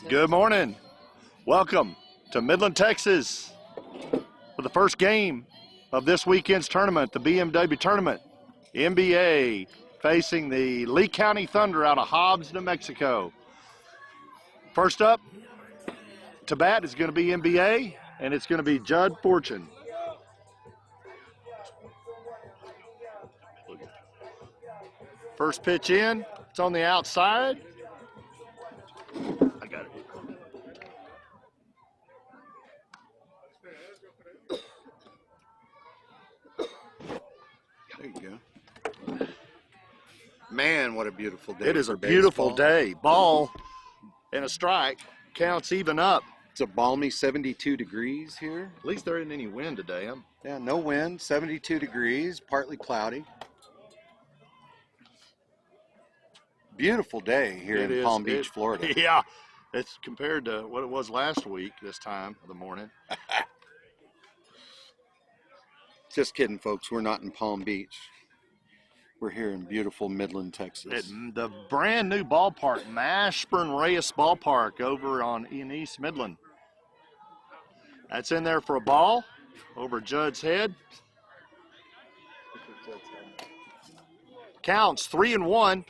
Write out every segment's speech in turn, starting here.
Good morning. Welcome to Midland, Texas for the first game of this weekend's tournament, the BMW tournament. NBA facing the Lee County Thunder out of Hobbs, New Mexico. First up to bat is going to be NBA, and it's going to be Judd Fortune. First pitch in, it's on the outside. I got it. There you go. Man, what a beautiful day. It is a beautiful day. Ball and a strike counts even up. It's a balmy 72 degrees here. At least there isn't any wind today. Yeah, no wind, 72 degrees, partly cloudy. Beautiful day here in Palm Beach, Florida. Yeah, it's compared to what it was last week this time of the morning. Just kidding, folks. We're not in Palm Beach. We're here in beautiful Midland, Texas. The brand new ballpark, Mashburn Reyes Ballpark over in East Midland. That's in there for a ball over Judd's head. Counts 3-1.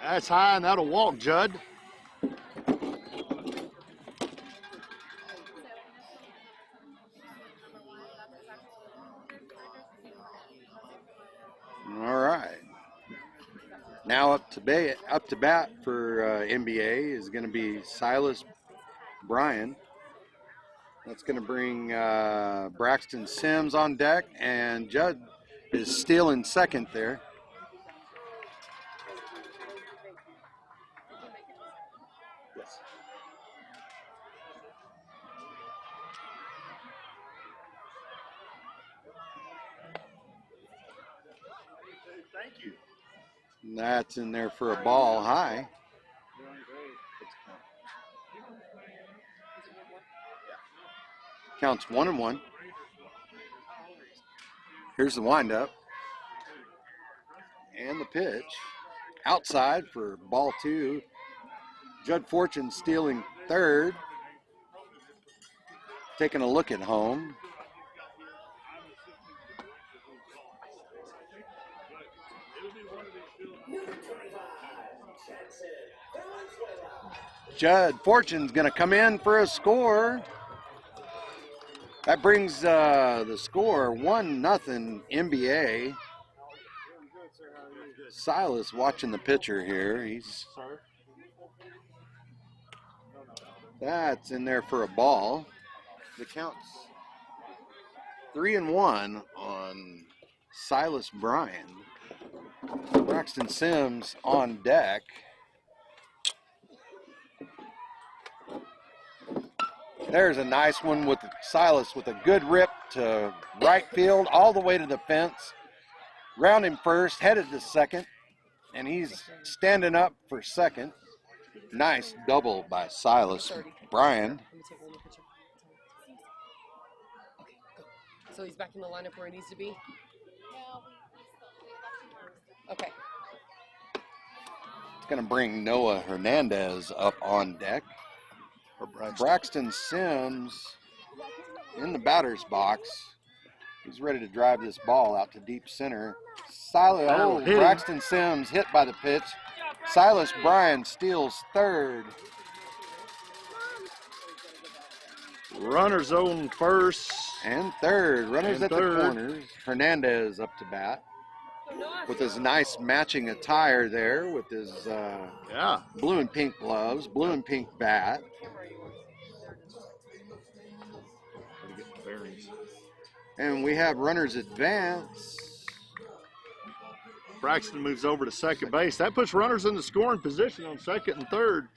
That's high, and that'll walk, Judd. All right. Now up to bat for NBA is going to be Silas Bryan. That's going to bring Braxton Sims on deck, and Judd is still in second there. Thank you. And that's in there for a ball high. Counts 1-1. Here's the windup. And the pitch. Outside for ball 2. Judd Fortune stealing third. Taking a look at home. Judd Fortune's going to come in for a score. That brings the score 1-0 NBA. Silas watching the pitcher here. That's in there for a ball. The count's 3-1 on Silas Bryan. Braxton Sims on deck. There's a nice one with Silas with a good rip to right field all the way to the fence. Round him first, headed to second, and he's standing up for second. Nice double by Silas Bryan. So he's back in the lineup where he needs to be? Okay. It's going to bring Noah Hernandez up on deck. Braxton Sims in the batter's box. He's ready to drive this ball out to deep center. Braxton Sims hit by the pitch. Silas Bryan steals third. Runners on first. And third. Runners at the corners. Hernandez up to bat. With his nice matching attire there, with his blue and pink gloves, blue and pink bat. And we have runners advance. Braxton moves over to second base. That puts runners in the scoring position on second and third.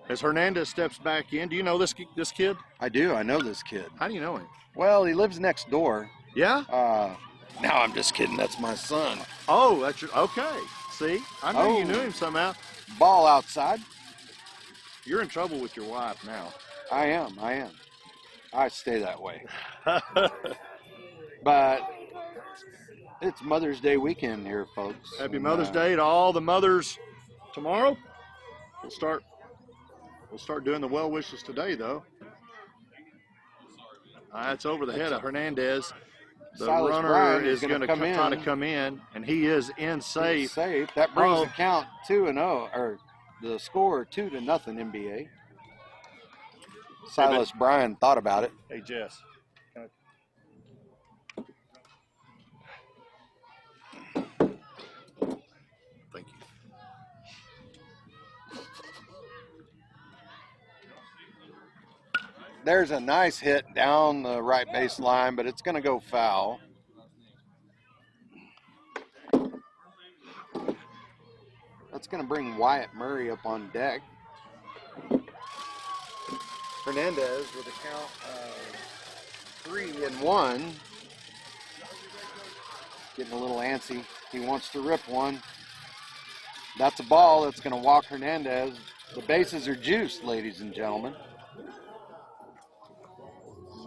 As Hernandez steps back in. Do you know this kid? I do. I know this kid. How do you know him? Well, he lives next door. Yeah? No, I'm just kidding. That's my son. Oh, that's your, okay. See, I knew you knew him somehow. Ball outside. You're in trouble with your wife now. I am. I stay that way. But it's Mother's Day weekend here, folks. Happy Mother's Day to all the mothers tomorrow. We'll start doing the well wishes today, though. That's over the head of Hernandez. The Silas runner Bryan is going to try to come in, and he is in safe. He's safe. That brings the count 2-0, or the score 2-0 NBA. Silas Bryan thought about it. Hey, Jess. Thank you. There's a nice hit down the right baseline, but it's going to go foul. That's going to bring Wyatt Murray up on deck. Hernandez with a count of 3-1. Getting a little antsy. He wants to rip one. That's a ball that's going to walk Hernandez. The bases are juiced, ladies and gentlemen.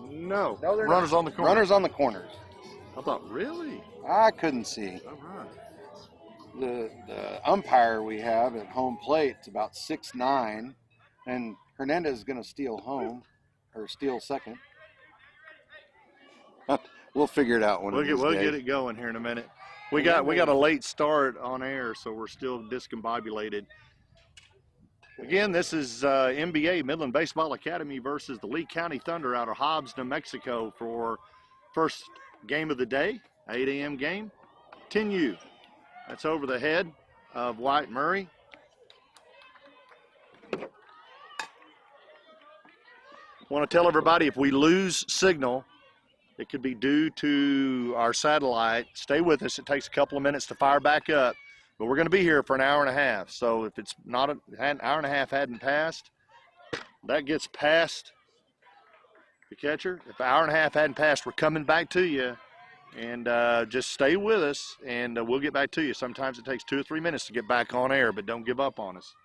No, they're runners not. on the corner. Runners on the corners. I thought, really? I couldn't see. All right. The umpire we have at home plate is about 6'9", and Hernandez is going to steal home, or steal second. We'll figure it out We'll get it going here in a minute. We got a late start on air, so we're still discombobulated. Again, this is MBA, Midland Baseball Academy, versus the Lee County Thunder out of Hobbs, New Mexico, for first game of the day, 8 a.m. game. 10U. That's over the head of Wyatt Murray. Want to tell everybody, if we lose signal, it could be due to our satellite. Stay with us. It takes a couple of minutes to fire back up, but we're going to be here for an hour and a half. So if it's not an hour and a half hadn't passed, that gets past the catcher. If an hour and a half hadn't passed, we're coming back to you. And just stay with us, and we'll get back to you. Sometimes it takes 2 or 3 minutes to get back on air, but don't give up on us.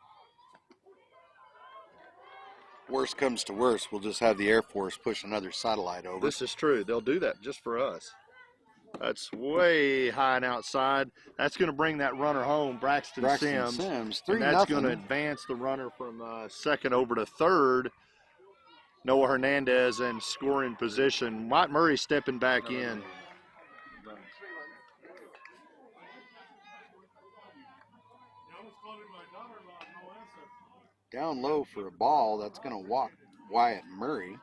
Worst comes to worst, we'll just have the Air Force push another satellite over. This is true. They'll do that just for us. That's way high and outside. That's going to bring that runner home, Braxton Sims. 3-0. And that's going to advance the runner from second over to third. Noah Hernandez in scoring position. Wyatt Murray stepping back in. Down low for a ball that's going to walk Wyatt Murray.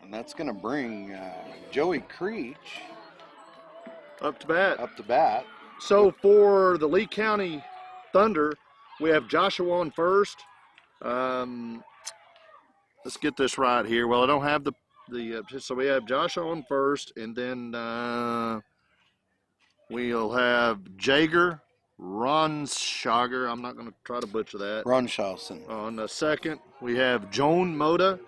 And that's going to bring Joey Creech up to bat. Up to bat. So for the Lee County Thunder, we have Joshua on first. Let's get this right here. Well, I don't have so we have Josh on first, and then we'll have Jager Ronschager. I'm not going to try to butcher that. Ronschausen. On the second, we have Joan Moda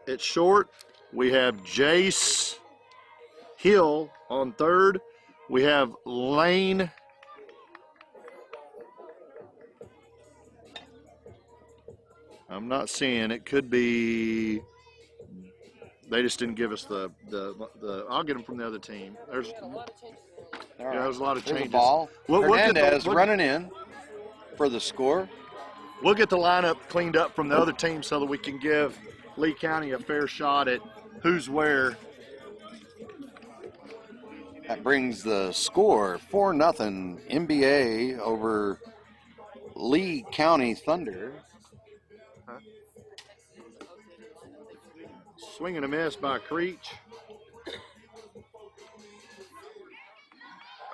at short. We have Jace Hill on third. We have Lane I'm not seeing. It could be they just didn't give us the I'll get them from the other team. There's a lot of changes. Yeah, there's a lot of changes. There's a ball. Hernandez running in for the score. We'll get the lineup cleaned up from the other team so that we can give Lee County a fair shot at who's where. That brings the score 4-0 NBA over Lee County Thunder. Swing and a miss by Creech.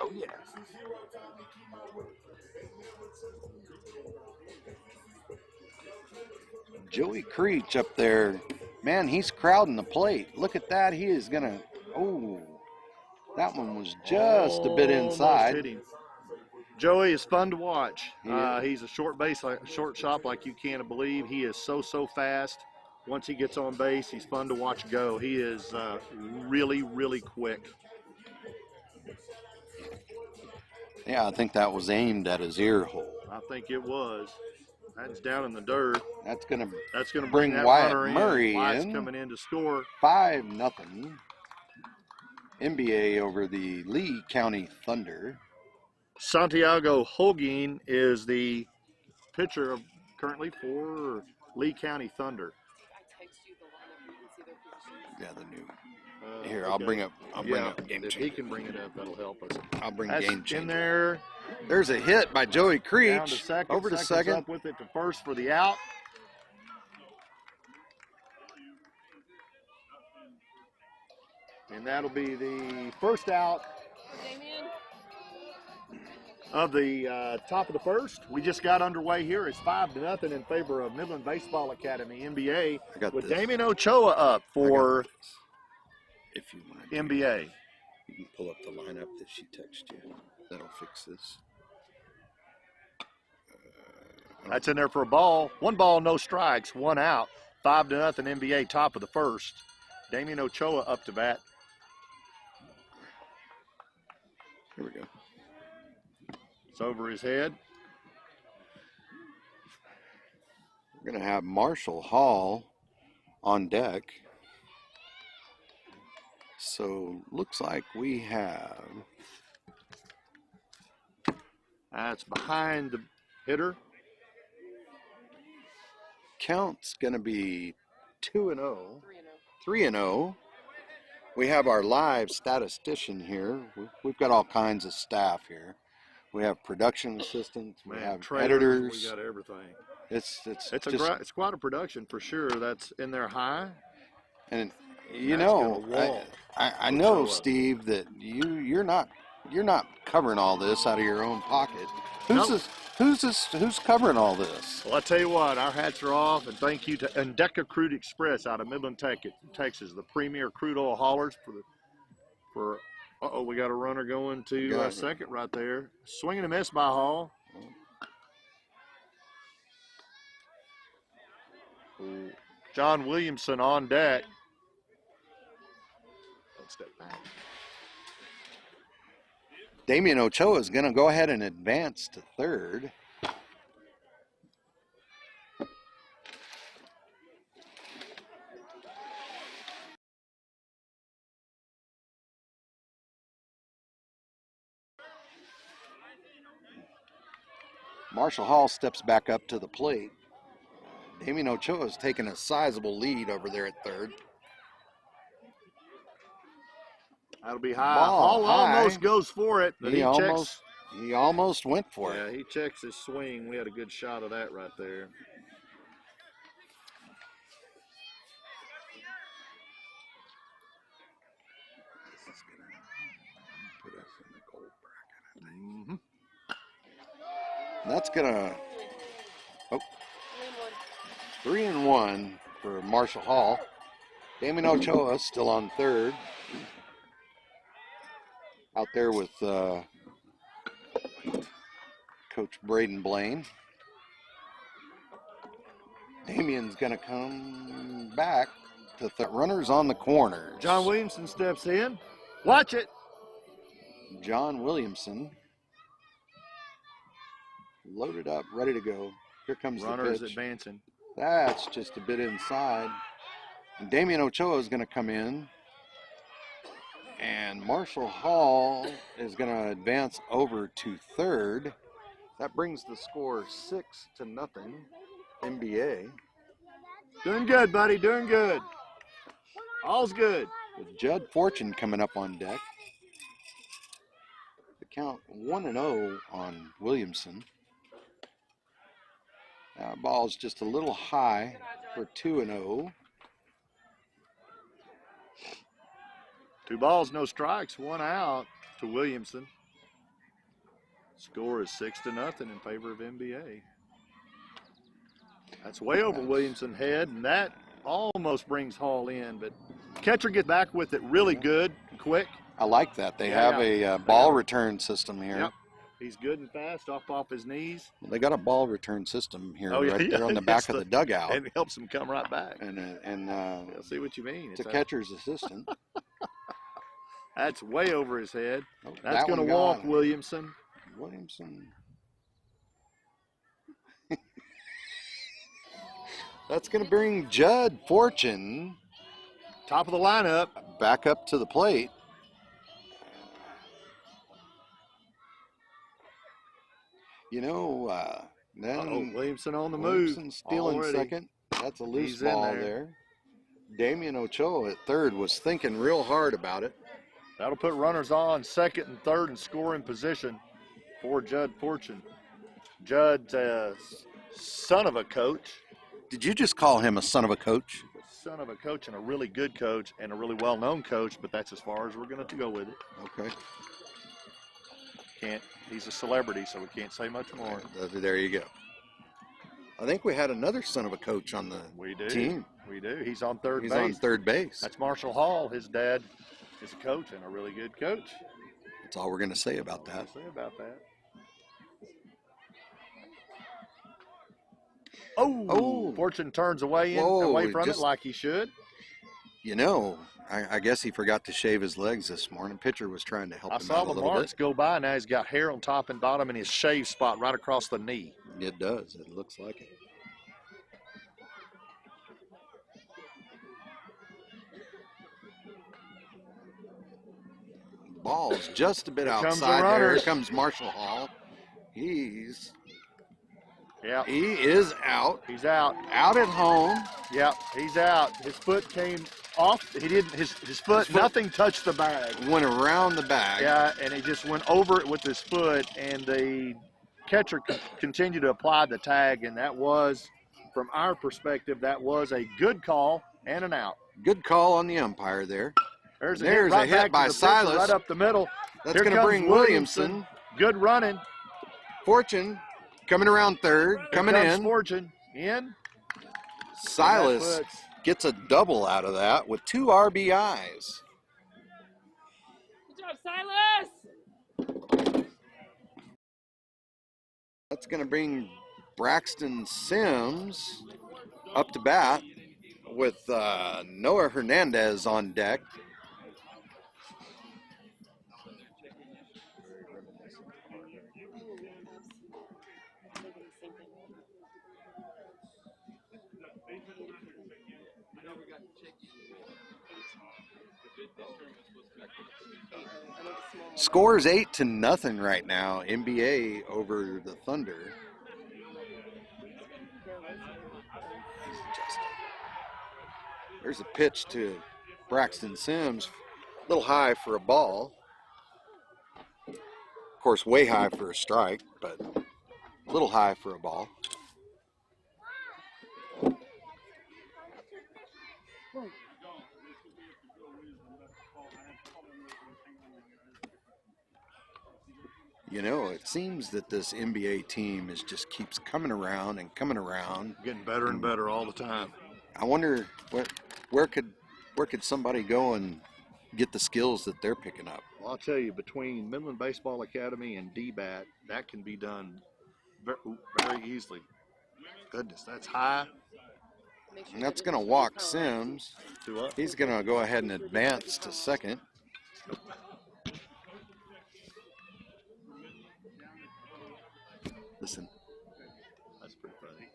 Oh, yeah. Joey Creech up there. Man, he's crowding the plate. Look at that. He is going to, oh, that one was just a bit inside. Joey is fun to watch. He's a short shop like you can't believe. He is so fast. Once he gets on base, he's fun to watch go. He is really, really quick. Yeah, I think that was aimed at his ear hole. I think it was. That's down in the dirt. That's gonna bring that Wyatt runner Murray in. Wyatt's in. coming in to score. 5-0. NBA over the Lee County Thunder. Santiago Holguin is the pitcher currently for Lee County Thunder. Yeah, the new. Here, I'll bring up game if changer. he can bring it up, that'll help us. I'll bring That's game changer. in there. There's a hit by Joey Down Creech. to second. Over to Second's second. up with it to first for the out. And that'll be the first out of the top of the first. We just got underway here. It's 5-0 in favor of Midland Baseball Academy, NBA, with Damien Ochoa up for if you want NBA. You can pull up the lineup that she texted you. That'll fix this. That's in there for a ball. 1 ball, no strikes, 1 out. 5-0 NBA, top of the first. Damien Ochoa up to bat. Here we go. It's over his head. We're going to have Marshall Hall on deck. So looks like we have. That's behind the hitter. Count's going to be 2-0. 3-0. We have our live statistician here. We've got all kinds of staff here. We have production assistants. We have editors. We got everything. It's quite a production for sure. That's in there high. And you know, I know, Steve, that you're not covering all this out of your own pocket. Who's covering all this? Well, I tell you what, our hats are off, and thank you to Endeca Crude Express out of Midland, Texas, the premier crude oil haulers for. We got a runner going to second right there. Swing and a miss by Hall. John Williamson on deck. Let's step back. Damien Ochoa is going to go ahead and advance to third. Marshall Hall steps back up to the plate. Damien Ochoa has taken a sizable lead over there at third. That'll be high. Hall almost goes for it, but he almost went for it. Yeah, he checks his swing. We had a good shot of that right there. This is gonna put us in the cold bracket, I think. That's gonna 3-1 for Marshall Hall. Damien Ochoa still on third. Out there with Coach Braden Blaine. Damien's gonna come back to runners on the corners. John Williamson steps in. Watch it. John Williamson loaded up, ready to go. Here comes runners the pitch. Advancing. That's just a bit inside. And Damien Ochoa is going to come in. And Marshall Hall is going to advance over to third. That brings the score 6-0. NBA. Doing good, buddy. Doing good. All's good. With Judd Fortune coming up on deck. The count 1-0 on Williamson. Ball's just a little high for 2-0. 2 balls, no strikes, 1 out to Williamson. Score is 6-0 in favor of NBA. That's way over Williamson's head, and that almost brings Hall in, but catcher gets back with it really good and quick. I like that. They have a ball return system here. Yep. He's good and fast off his knees. Well, they got a ball return system here right there on the back of the dugout. And it helps him come right back. And I'll see what you mean. It's a catcher's assistant. That's way over his head. Oh, That's going to walk Williamson. Williamson. That's going to bring Judd Fortune Top of the lineup. back up to the plate. You know, then Williamson on the Williamson move. stealing already. second. That's a loose He's in ball there. there. Damian Ochoa at third was thinking real hard about it. That'll put runners on second and third in scoring position for Judd Fortune. Judd's son of a coach. Did you just call him a son of a coach? Son of a coach and a really good coach and a really well-known coach, but that's as far as we're going to go with it. Okay. He's a celebrity, so we can't say much more. There you go. I think we had another son of a coach on the team. We do. He's on third He's base. on third base. That's Marshall Hall. His dad is a coach and a really good coach. That's all we're going to say about that. Oh, Fortune turns away from it like he should. You know, I guess he forgot to shave his legs this morning. Pitcher was trying to help him out a little bit. I saw the marks go by. Now he's got hair on top and bottom and his shave spot right across the knee. It does. It looks like it. Ball's just a bit outside there. Here comes Marshall Hall. He is out. He's out. Out at home. Yep, he's out. His foot came off. He didn't. His foot. Nothing touched the bag. Went around the bag. Yeah, and he just went over it with his foot, and the catcher continued to apply the tag, and that was, from our perspective, that was a good call and an out. Good call on the umpire there. There's a hit by Silas. Right up the middle. That's going to bring Williamson. Good running. Fortune coming around third, coming in. Fortune in. Silas gets a double out of that with 2 RBIs. Good job, Silas! That's going to bring Braxton Sims up to bat with Noah Hernandez on deck. Scores 8-0 right now. NBA over the Thunder. There's a pitch to Braxton Sims. A little high for a ball. Of course, way high for a strike, but a little high for a ball. You know, it seems that this NBA team just keeps coming around and coming around. Getting better and better all the time. I wonder where could somebody go and get the skills that they're picking up? Well, I'll tell you, between Midland Baseball Academy and DBAT, that can be done very easily. Goodness, that's high. And that's going to walk Sims. He's going to go ahead and advance to second. Listen. That's pretty funny.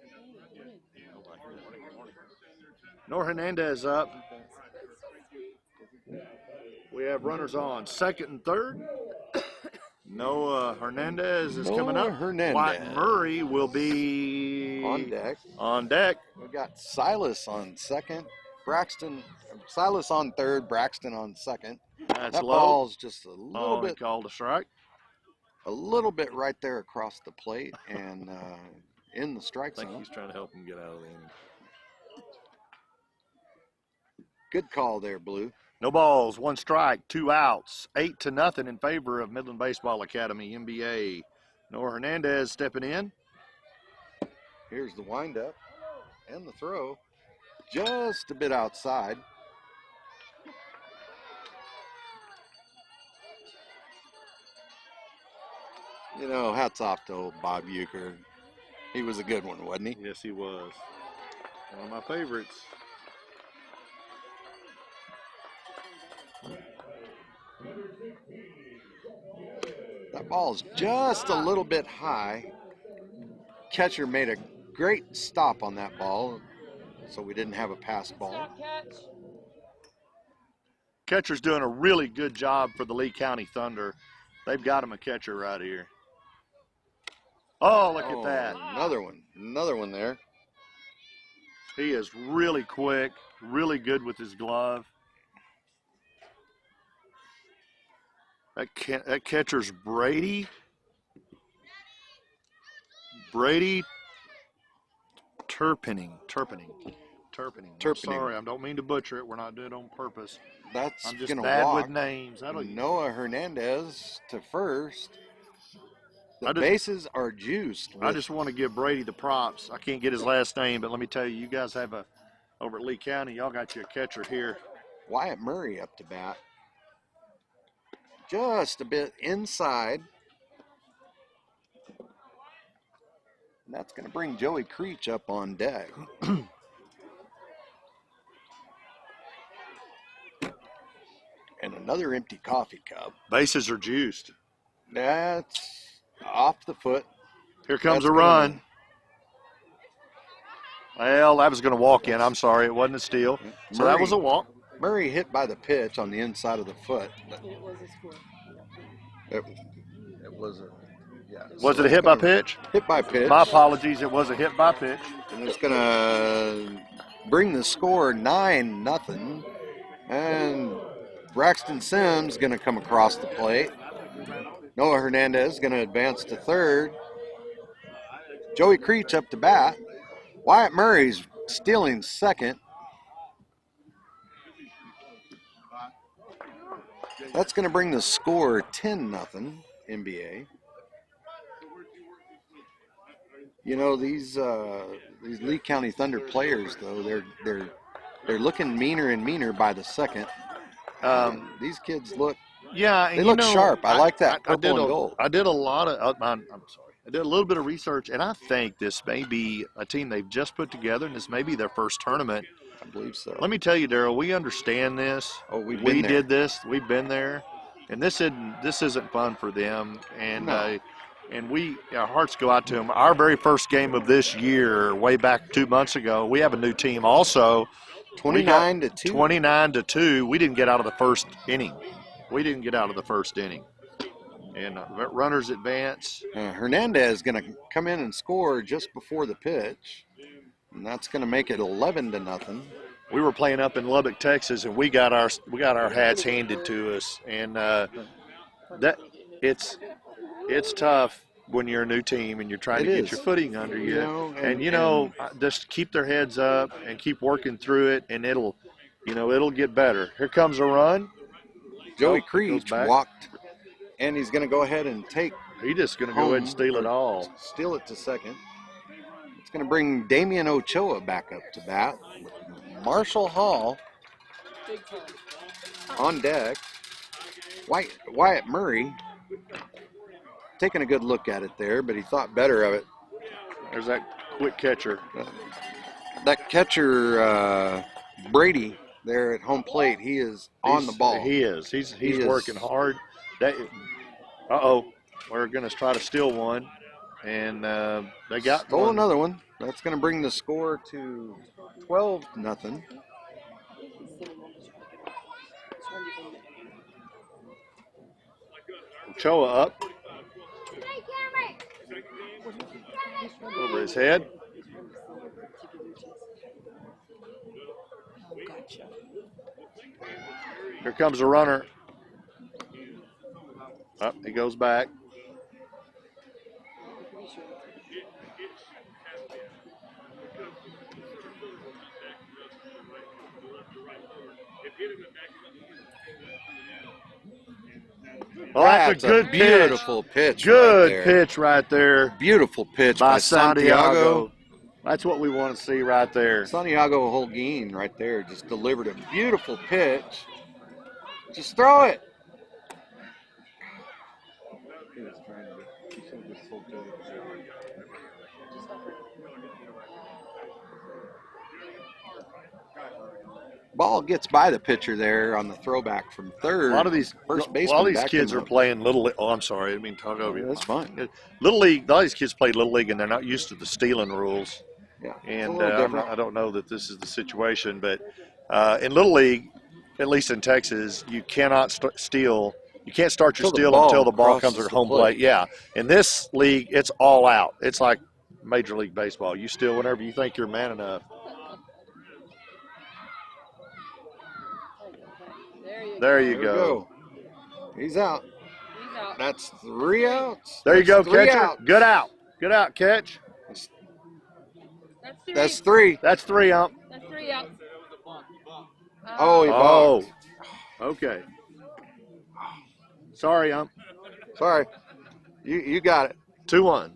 Noah Hernandez up. We have runners on second and third. Noah Hernandez is coming up. Wyatt Murray will be on deck. We got Silas on second. Silas on third. Braxton on second. That low. Ball's just a little bit. Called a strike. A little bit right there across the plate and in the strike zone. I think he's trying to help him get out of the inning. Good call there, Blue. No balls, 1 strike, 2 outs, 8-0 in favor of Midland Baseball Academy, NBA. Noah Hernandez stepping in. Here's the windup and the throw. Just a bit outside. You know, hats off to old Bob Uecker. He was a good one, wasn't he? Yes, he was. One of my favorites. That ball's just a little bit high. Catcher made a great stop on that ball, so we didn't have a pass ball. Stop catch. Catcher's doing a really good job for the Lee County Thunder. They've got him a catcher right here. Oh, look at that. Another one there. He is really quick, really good with his glove. That catcher's Brady. Brady Turpinning. Sorry, I don't mean to butcher it. We're not doing it on purpose. That's I'm just gonna bad walk with names. Noah Hernandez to first. The I just- bases are juiced. I just want to give Brady the props. I can't get his last name, but let me tell you, you guys have over at Lee County, y'all got you a catcher here. Wyatt Murray up to bat. Just a bit inside. And that's going to bring Joey Creech up on deck. And another empty coffee cup. Bases are juiced. That's off the foot. Here comes That's a run. Well, that was going to walk in. I'm sorry. It wasn't a steal. So that was a walk. Murray hit by the pitch on the inside of the foot. It was a score. It was a, yeah. Was it a hit by pitch? Hit by pitch. My apologies. It was a hit by pitch. And it's going to bring the score 9-0. And Braxton Sims going to come across the plate. Noah Hernandez going to advance to third. Joey Creech up to bat. Wyatt Murray's stealing second. That's going to bring the score 10-0 NBA. You know, these Lee County Thunder players, though, they're looking meaner and meaner by the second. These kids look they look sharp. I like that purple and gold. I did a lot of I'm sorry. I did a little bit of research, and I think this may be a team they've just put together, and this may be their first tournament. I believe so. Let me tell you, Daryl, we understand this. Oh, we did this. We've been there, and this isn't fun for them. And and our hearts go out to them. Our very first game of this year, way back 2 months ago, we have a new team also. 29-2. 29-2. We didn't get out of the first inning. And runners advance. Hernandez is going to come in and score just before the pitch, and that's going to make it 11-0. We were playing up in Lubbock, Texas, and we got our hats handed to us, and that it's tough when you're a new team and you're trying to get your footing under you. Just keep their heads up and keep working through it, and it'll get better. Here comes a run. Joey Creech walked, and he's going to go ahead and take. He's just going to go ahead and steal it all. Steal it to second. It's going to bring Damian Ochoa back up to bat. Marshall Hall on deck. Wyatt Murray taking a good look at it there, but he thought better of it. There's that quick catcher. That catcher, Brady, there at home plate, he is on the ball. He is. He's working hard. We're going to try to steal one, and they got Stole one. another one. That's going to bring the score to 12-0. Ochoa up. Over his head. Here comes the runner. Up, he goes back. Oh, that's a good beautiful pitch. Good pitch right there. Beautiful pitch by Santiago. That's what we want to see right there. Santiago Holguin right there just delivered a beautiful pitch. Just throw it. ball gets by the pitcher there on the throwback from third. A lot of these kids are playing little league. Oh, I'm sorry, I didn't mean to talk over you. That's fine. Little league. A lot of these kids play little league, and they're not used to the stealing rules. Yeah, And I don't know that this is the situation, but in little league, at least in Texas, you cannot steal. You can't start your steal until the ball comes at home plate. Yeah. In this league, it's all out. It's like Major League Baseball. You steal whenever you think you're man enough. There you go. He's out. That's 3 outs. There you go, catcher. Outs. Good out. Good out, catch. That's 3. That's 3, ump. That's 3 outs. Oh, he balked. Okay. Sorry, ump. Sorry. You got it. 2-1.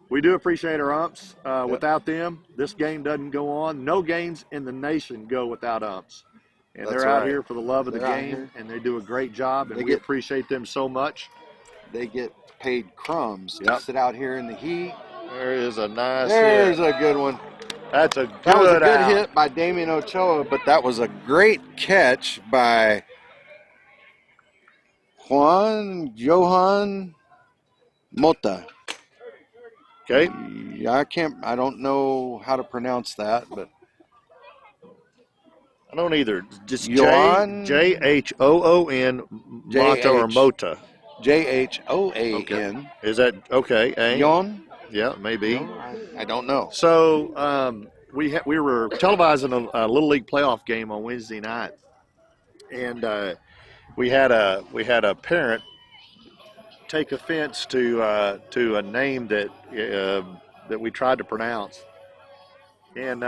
We do appreciate our umps. Without them, this game doesn't go on. No games in the nation go without umps. And they're out here for the love of the game, and they do a great job, and we appreciate them so much. They get paid crumbs to sit out here in the heat. There is a nice There's hit. a good one. That's a good That was a good out. hit by Damian Ochoa, but that was a great catch by Johan Mota. Okay. Yeah, I don't know how to pronounce that, but I don't either. Just Johan Jhoon Mota or Mota. Jhoan. Is that okay? Yon? Yeah, maybe. I don't know. So we were televising a little league playoff game on Wednesday night, and we had a parent take offense to a name that we tried to pronounce, and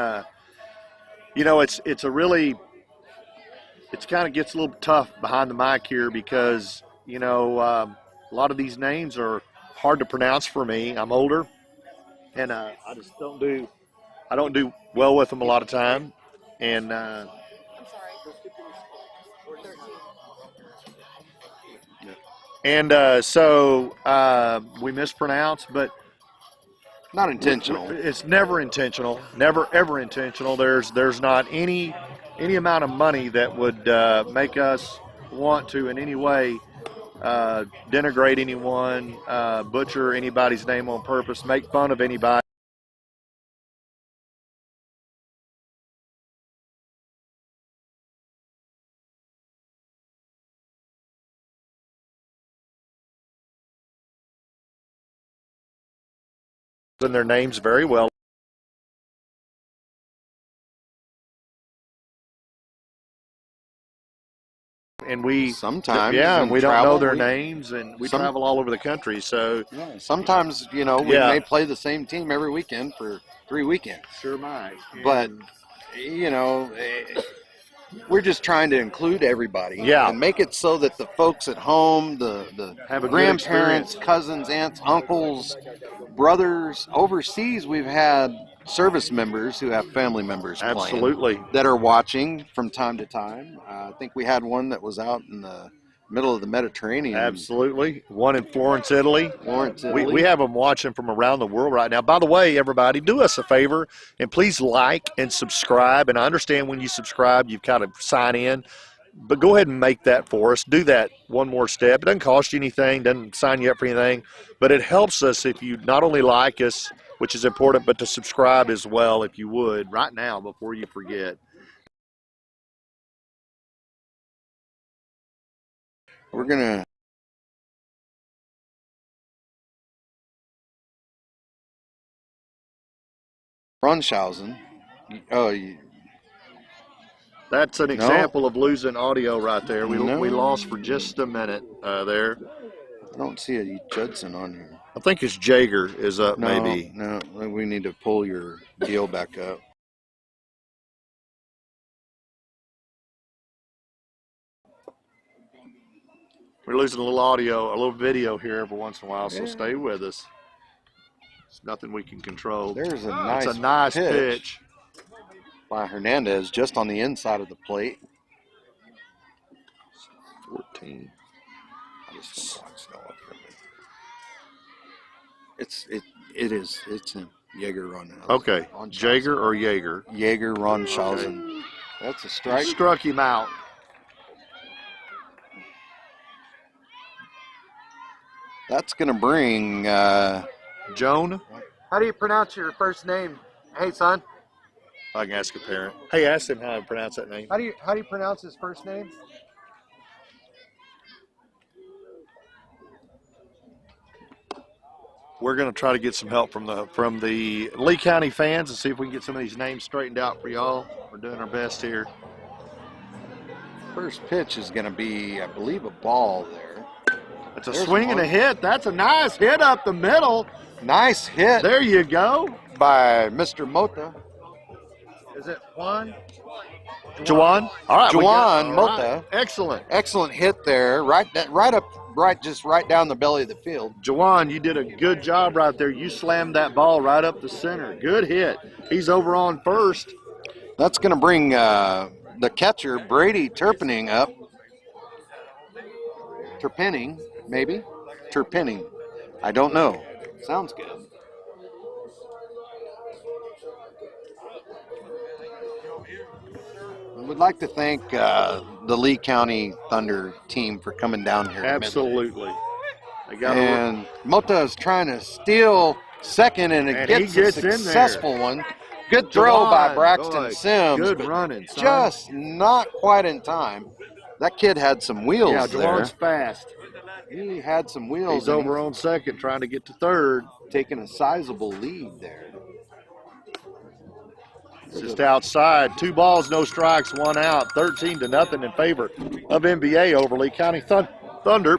it's kind of gets a little tough behind the mic here because a lot of these names are hard to pronounce for me. I'm older, and I just don't do well with them a lot of time, and I'm sorry. 13. so we mispronounce, but Not intentional. it's never intentional, never ever intentional. There's not any amount of money that would make us want to in any way denigrate anyone, butcher anybody's name on purpose, make fun of anybody. And their names very well. And we sometimes we don't travel, know their names, and we travel all over the country. So sometimes we may play the same team every weekend for 3 weekends. Sure might. But we're just trying to include everybody, and make it so that the folks at home, the grandparents, cousins, aunts, uncles, brothers overseas, we've had service members who have family members playing that are watching from time to time. I think we had one that was out in the middle of the Mediterranean. Absolutely. One in Florence, Italy. Italy. We have them watching from around the world right now. By the way, everybody, do us a favor and please like and subscribe. And I understand when you subscribe, you've got to sign in. But go ahead and make that for us. Do that one more step. It doesn't cost you anything, doesn't sign you up for anything. But it helps us if you not only like us, which is important, but to subscribe as well, if you would, right now before you forget. We're going to Ronshausen. That's an example of losing audio right there. We lost for just a minute there. I don't see a Judson on here. I think it's Jager is up maybe. No, we need to pull your deal back up. We're losing a little audio, a little video here every once in a while, so stay with us. It's nothing we can control. There's a nice pitch by Hernandez just on the inside of the plate. 14. It's him. Jaeger Ronshausen. Okay, Jaeger or Jaeger? Jaeger Ronshausen. Okay. That's a strike. Struck him out. That's going to bring Joan. How do you pronounce your first name? Hey, son. I can ask a parent. Hey, ask him how to pronounce that name. How do you pronounce his first name? We're going to try to get some help from the Lee County fans and see if we can get some of these names straightened out for y'all. We're doing our best here. First pitch is going to be, I believe, a ball there. It's a swing and a hit. That's a nice hit up the middle. Nice hit. There you go. By Mr. Mota. Is it Juan? Juan. All right. Juan Mota. Right. Excellent. Excellent hit there. Right down the belly of the field. Juan, you did a good job right there. You slammed that ball right up the center. Good hit. He's over on first. That's going to bring the catcher, Brady Turpinning, up. Turpinning, maybe? Turpinning. I don't know. Sounds good. We'd like to thank the Lee County Thunder team for coming down here. Absolutely. And Mota is trying to steal second, and it gets a successful one. Good throw by Braxton Sims. Good running, son. Just not quite in time. That kid had some wheels there. Yeah, Juwan's fast. He had some wheels. He's over on second, trying to get to third. Taking a sizable lead there. Just outside. 2 balls, no strikes, 1 out. 13-0 in favor of NBA over Lee County Thunder.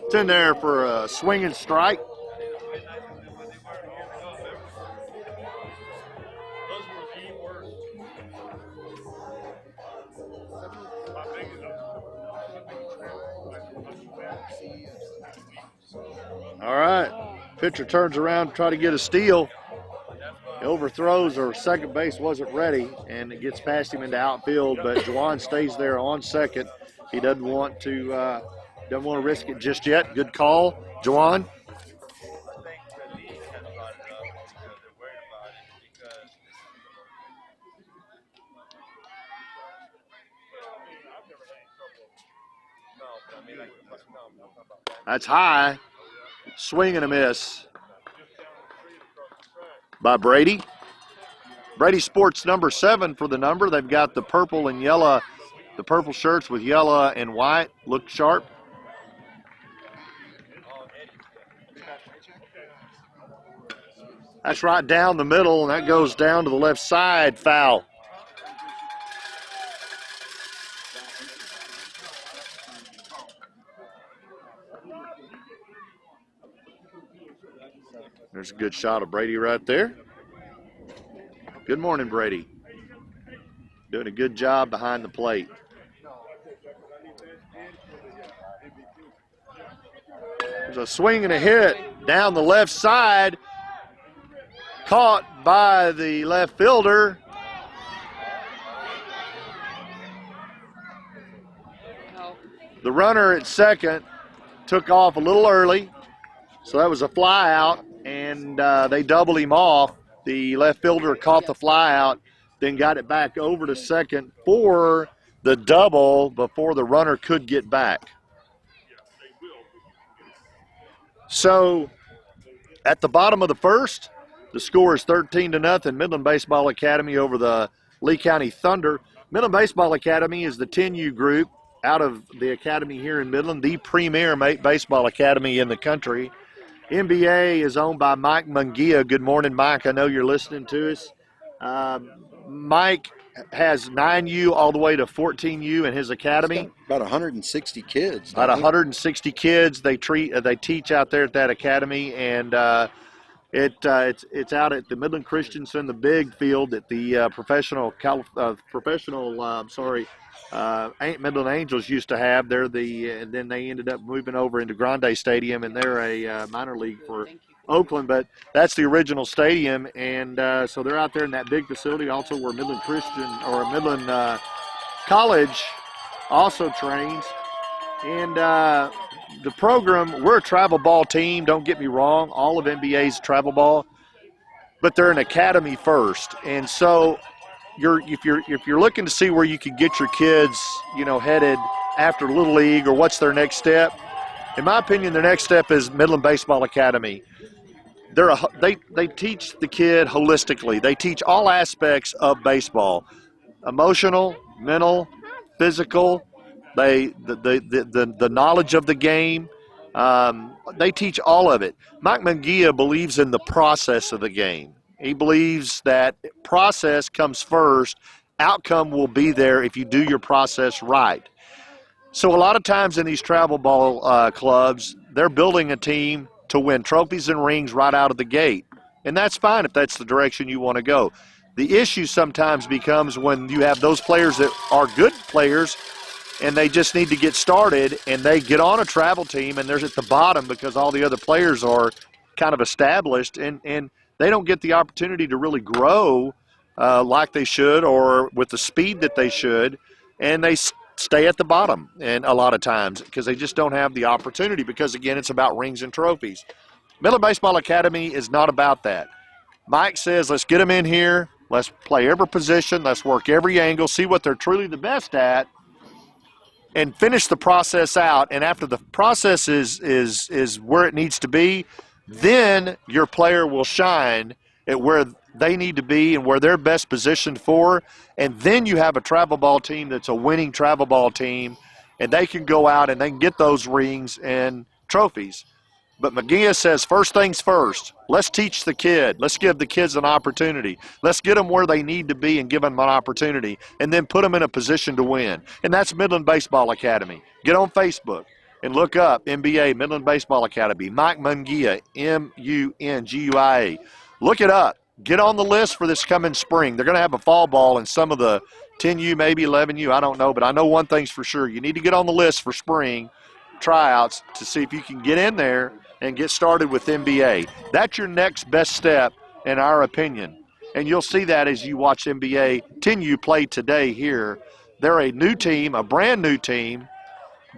It's in there for a swinging strike. All right, pitcher turns around to try to get a steal. He overthrows, or second base wasn't ready, and it gets past him into outfield, but Juwan stays there on second. He doesn't want to risk it just yet. Good call, Juwan. That's high. Swing and a miss by Brady. Brady sports number 7 for the number. They've got the purple and yellow, the purple shirts with yellow and white. Look sharp. That's right down the middle, and that goes down to the left side. Foul. There's a good shot of Brady right there. Good morning, Brady. Doing a good job behind the plate. There's a swing and a hit down the left side. Caught by the left fielder. The runner at second took off a little early, so that was a fly out, and they doubled him off. The left fielder caught the fly out, then got it back over to second for the double before the runner could get back. So at the bottom of the first, the score is 13-0, Midland Baseball Academy over the Lee County Thunder. Midland Baseball Academy is the 10U group out of the academy here in Midland, the premier baseball academy in the country. NBA is owned by Mike Mungia. Good morning, Mike. I know you're listening to us. Mike has 9U all the way to 14U in his academy. About 160 kids. About 160 kids they teach out there at that academy, and it's out at the Midland Christensen, the big field at the Midland Angels used to have. And then they ended up moving over into Grande Stadium, and they're a minor league for Oakland, but that's the original stadium, and so they're out there in that big facility, also where Midland College also trains. And the program, we're a travel ball team, don't get me wrong. All of NBA's travel ball. But they're an academy first. And so if you're looking to see where you can get your kids, headed after Little League or what's their next step, in my opinion, their next step is Midland Baseball Academy. They teach the kid holistically. They teach all aspects of baseball: emotional, mental, physical. The knowledge of the game. They teach all of it. Mike Munguia believes in the process of the game. He believes that process comes first. Outcome will be there if you do your process right. So a lot of times in these travel ball clubs, they're building a team to win trophies and rings right out of the gate. And that's fine if that's the direction you want to go. The issue sometimes becomes when you have those players that are good players and they just need to get started and they get on a travel team and they're at the bottom because all the other players are kind of established and they don't get the opportunity to really grow like they should or with the speed that they should, and they stay at the bottom and a lot of times because they just don't have the opportunity because, again, it's about rings and trophies. Midland Baseball Academy is not about that. Mike says, let's get them in here, let's play every position, let's work every angle, see what they're truly the best at, and finish the process out. And after the process is where it needs to be, then your player will shine at where they need to be and where they're best positioned for. And then you have a travel ball team that's a winning travel ball team, and they can go out and they can get those rings and trophies. But McGee says, first things first, let's teach the kid. Let's give the kids an opportunity. Let's get them where they need to be and give them an opportunity, and then put them in a position to win. And that's Midland Baseball Academy. Get on Facebook and look up MBA, Midland Baseball Academy, Mike Munguia, Munguia. Look it up. Get on the list for this coming spring. They're going to have a fall ball in some of the 10U, maybe 11U, I don't know. But I know one thing's for sure. You need to get on the list for spring tryouts to see if you can get in there and get started with NBA. That's your next best step, in our opinion. And you'll see that as you watch NBA 10U play today here. They're a new team, a brand new team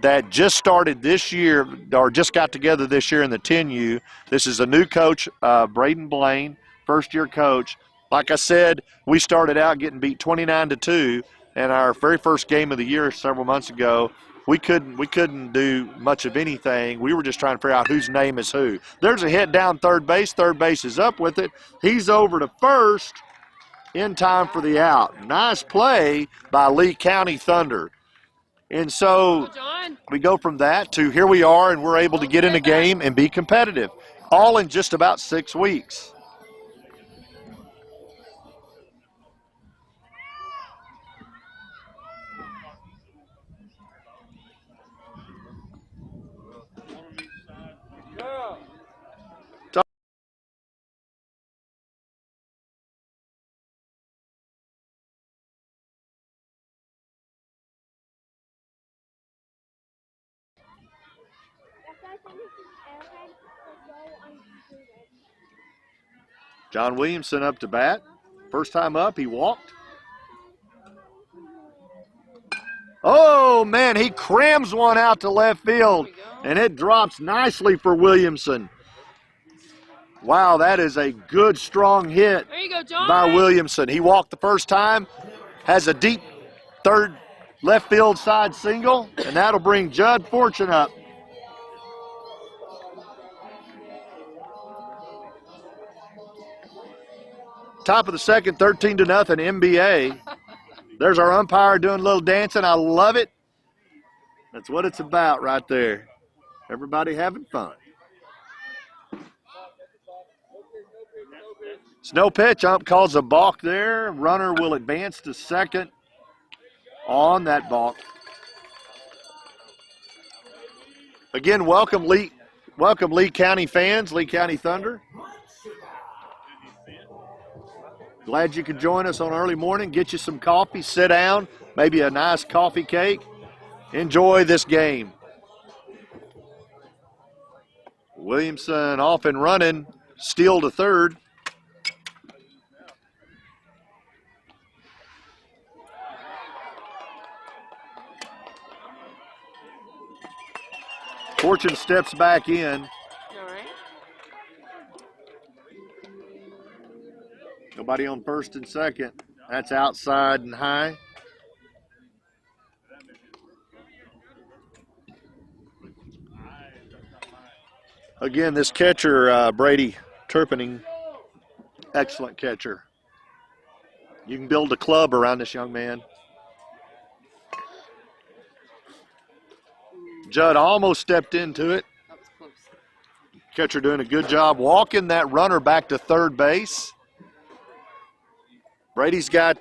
that just started this year or just got together this year in the 10U. This is a new coach, Braden Blaine, first-year coach. Like I said, we started out getting beat 29-2 in our very first game of the year several months ago. We couldn't do much of anything. We were just trying to figure out whose name is who. There's a hit down third base. Third base is up with it. He's over to first in time for the out. Nice play by Lee County Thunder. And so we go from that to here we are, and we're able to get in a game and be competitive, all in just about 6 weeks. John Williamson up to bat. First time up, he walked. Oh, man, he crams one out to left field, and it drops nicely for Williamson. Wow, that is a good, strong hit by Williamson. He walked the first time, has a deep third left field side single, and that'll bring Judd Fortune up. Top of the second, 13-0, NBA. There's our umpire doing a little dancing. I love it. That's what it's about right there. Everybody having fun. Snow pitch. Ump calls a balk there. Runner will advance to second on that balk. Again, welcome Lee County fans, Lee County Thunder. Glad you could join us on early morning. Get you some coffee, sit down, maybe a nice coffee cake. Enjoy this game. Williamson off and running, steal to third. Fortune steps back in. All right. Nobody on first and second. That's outside and high. Again, this catcher, Brady Turpinning, excellent catcher. You can build a club around this young man. Judd almost stepped into it. That was close. Catcher doing a good job walking that runner back to third base. Brady's got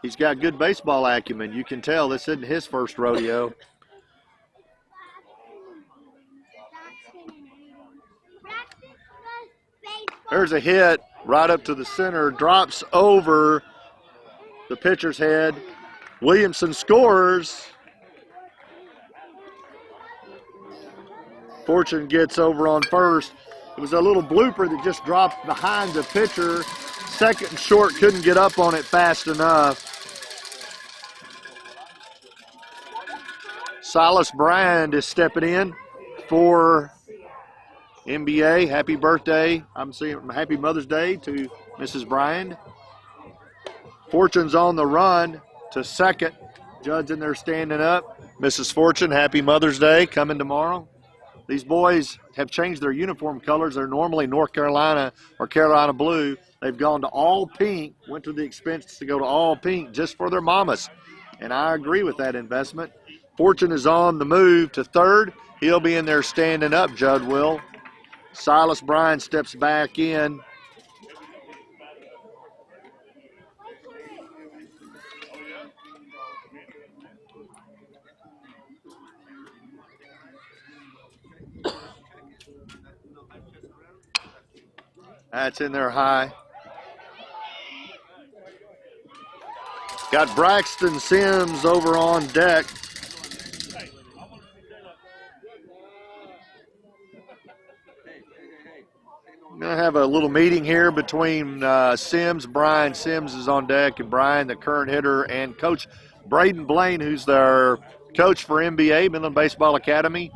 he's got good baseball acumen. You can tell this isn't his first rodeo. There's a hit right up to the center, drops over the pitcher's head. Williamson scores. Fortune gets over on first. It was a little blooper that just dropped behind the pitcher. Second and short, couldn't get up on it fast enough. Silas Bryant is stepping in for NBA. Happy birthday. I'm saying happy Mother's Day to Mrs. Bryant. Fortune's on the run to second. Judd's in there standing up. Mrs. Fortune, happy Mother's Day coming tomorrow. These boys have changed their uniform colors. They're normally North Carolina or Carolina blue. They've gone to all pink, went to the expense to go to all pink just for their mamas. And I agree with that investment. Fortune is on the move to third. He'll be in there standing up, Judd will. Silas Bryan steps back in. That's in there high. Got Braxton Sims over on deck. I'm going to have a little meeting here between Sims. Brian Sims is on deck, and Brian, the current hitter, and Coach Braden Blaine, who's their coach for NBA, Midland Baseball Academy.